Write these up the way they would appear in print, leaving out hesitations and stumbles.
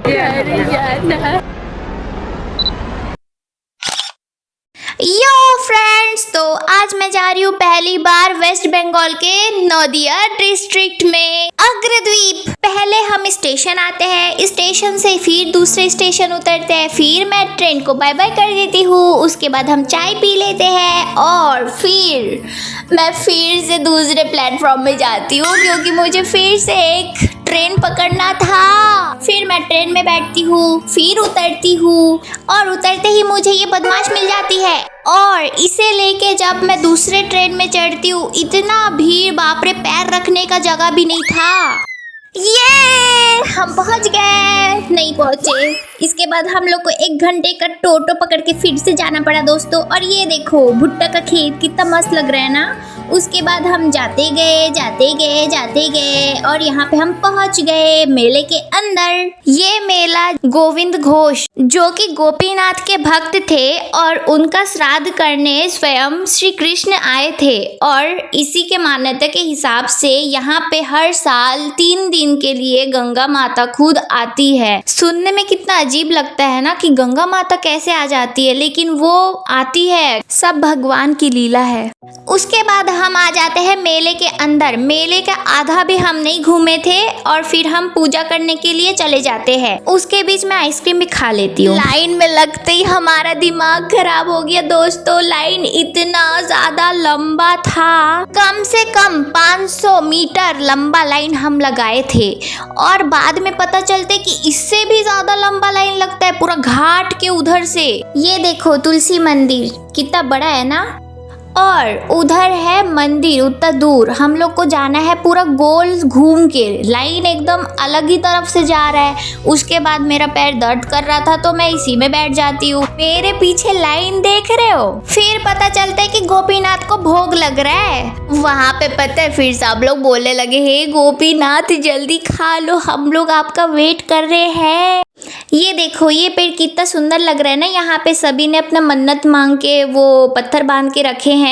यो friends, तो आज मैं जा रही हूँ पहली बार वेस्ट बंगाल के नदिया डिस्ट्रिक्ट में अग्रद्वीप। पहले हम स्टेशन आते हैं, स्टेशन से फिर दूसरे स्टेशन उतरते हैं, फिर मैं ट्रेन को बाय बाय कर देती हूँ। उसके बाद हम चाय पी लेते हैं और फिर मैं फिर से दूसरे प्लेटफॉर्म में जाती हूँ क्योंकि मुझे फिर से एक ट्रेन पकड़ना था। फिर मैं ट्रेन में बैठती हूँ, फिर उतरती हूँ और उतरते ही मुझे ये बदमाश मिल जाती है और इसे लेके जब मैं दूसरे ट्रेन में चढ़ती हूँ इतना भीड़, बाप रे, पैर रखने का जगह भी नहीं था। ये हम पहुंच गए, नहीं पहुंचे। इसके बाद हम लोग को 1 घंटे का टोटो पकड़ के फिर से जाना पड़ा दोस्तों। और ये देखो भुट्टा का खेत कितना मस्त लग रहा है ना। उसके बाद हम जाते गए और यहाँ पे हम पहुंच गए मेले के अंदर। ये मेला गोविंद घोष जो कि गोपीनाथ के भक्त थे और उनका श्राद्ध करने स्वयं श्री कृष्ण आए थे और इसी के मान्यता के हिसाब से यहाँ पे हर साल 3 दिन के लिए गंगा माता खुद आती है। सुनने में कितना अजीब लगता है ना कि गंगा माता कैसे आ जाती है, लेकिन वो आती है, सब भगवान की लीला है। उसके बाद हम आ जाते हैं मेले के अंदर। मेले का आधा भी हम नहीं घूमे थे और फिर हम पूजा करने के लिए चले जाते हैं। उसके बीच में आइसक्रीम भी खा लेती हूँ। लाइन में लगते ही हमारा दिमाग खराब हो गया दोस्तों। लाइन इतना ज्यादा लंबा था, कम से कम 500 मीटर लंबा लाइन हम लगाए थे और बाद में पता चलते कि इससे भी ज्यादा लंबा लाइन लगता है पूरा घाट के उधर से। ये देखो तुलसी मंदिर कितना बड़ा है ना, और उधर है मंदिर उतना दूर। हम लोग को जाना है पूरा गोल घूम के। लाइन एकदम अलग ही तरफ से जा रहा है। उसके बाद मेरा पैर दर्द कर रहा था तो मैं इसी में बैठ जाती हूँ। मेरे पीछे लाइन देख रहे हो। फिर पता चलता है कि गोपीनाथ को भोग लग रहा है। वहाँ पे पता है फिर सब लोग बोलने लगे, हे गोपीनाथ जल्दी खा लो, हम लोग आपका वेट कर रहे हैं। ये देखो ये पेड़ कितना सुंदर लग रहा है ना। यहाँ पे सभी ने अपना मन्नत मांग के वो पत्थर बांध के रखे हैं।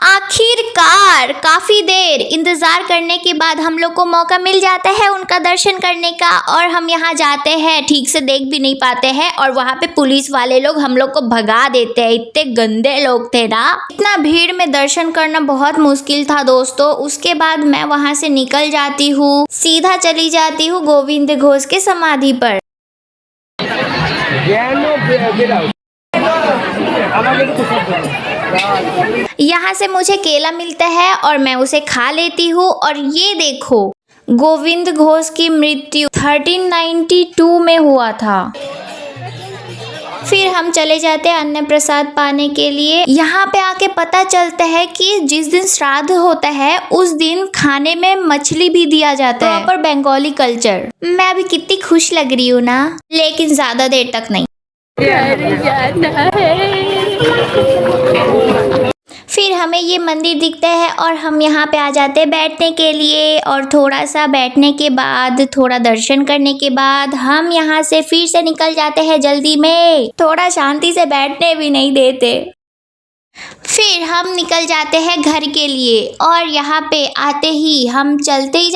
आखिरकार काफी देर इंतजार करने के बाद हम लोग को मौका मिल जाता है उनका दर्शन करने का और हम यहाँ जाते हैं, ठीक से देख भी नहीं पाते हैं और वहाँ पे पुलिस वाले लोग हम लोग को भगा देते हैं। इतने गंदे लोग थे ना। इतना भीड़ में दर्शन करना बहुत मुश्किल था दोस्तों। उसके बाद मैं वहाँ से निकल जाती हूँ, सीधा चली जाती हूँ गोविंद घोष के समाधि पर। यहाँ से मुझे केला मिलता है और मैं उसे खा लेती हूँ। और ये देखो गोविंद घोष की मृत्यु 1392 में हुआ था। फिर हम चले जाते हैं अन्न प्रसाद पाने के लिए। यहाँ पे आके पता चलता है कि जिस दिन श्राद्ध होता है उस दिन खाने में मछली भी दिया जाता है। Proper Bengali culture. मैं अभी कितनी खुश लग रही हूँ ना, लेकिन ज्यादा देर तक नहीं। फिर हमें ये मंदिर दिखता है और हम यहाँ पे आ जाते हैं बैठने के लिए। और थोड़ा सा बैठने के बाद, थोड़ा दर्शन करने के बाद हम यहाँ से फिर से निकल जाते हैं जल्दी में। थोड़ा शांति से बैठने भी नहीं देते। फिर हम निकल जाते हैं घर के लिए और यहाँ पे आते ही हम चलते ही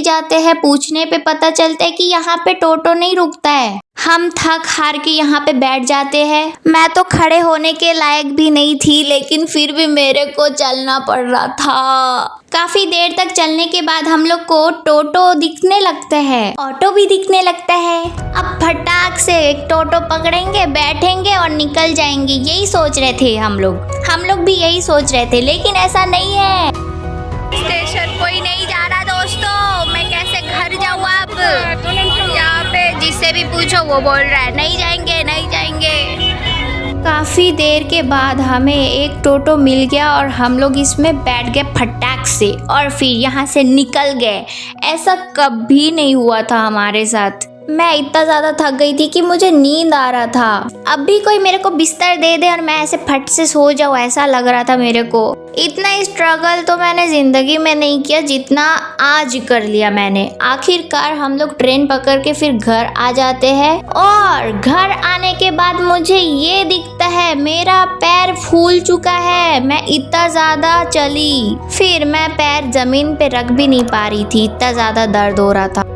जाते हैं। पूछने पे पता चलता है कि यहाँ पे टोटो नहीं रुकता है। हम थक हार के यहाँ पे बैठ जाते हैं। मैं तो खड़े होने के लायक भी नहीं थी, लेकिन फिर भी मेरे को चलना पड़ रहा था। काफी देर तक चलने के बाद हम लोग को टोटो दिखने लगता है, ऑटो भी दिखने लगता है। अब फटाक से एक टोटो पकड़ेंगे, बैठेंगे और निकल जाएंगे। यही सोच रहे थे हम लोग भी यही सोच रहे थे, लेकिन ऐसा नहीं है। स्टेशन कोई नहीं जा रहा दोस्तों। मैं कैसे घर जाऊँ अब? यहाँ पे जिससे भी पूछो वो बोल रहा है नहीं जाएंगे। काफी देर के बाद हमें एक टोटो मिल गया और हम लोग इसमें बैठ गए फटाक से और फिर यहाँ से निकल गए। ऐसा कभी नहीं हुआ था हमारे साथ। मैं इतना ज़्यादा थक गई थी कि मुझे नींद आ रहा था। अब भी कोई मेरे को बिस्तर दे दे और मैं ऐसे फट से सो जाऊँ, ऐसा लग रहा था मेरे को। इतना स्ट्रगल तो मैंने ज़िंदगी में नहीं किया जितना आज कर लिया मैंने। आखिरकार हम लोग ट्रेन पकड़ के फिर घर आ जाते हैं और घर आने के बाद मुझे ये दिखता है मेरा पैर फूल चुका है। मैं इतना ज़्यादा चली, फिर मैं पैर ज़मीन पे रख भी नहीं पा रही थी, इतना ज़्यादा दर्द हो रहा था।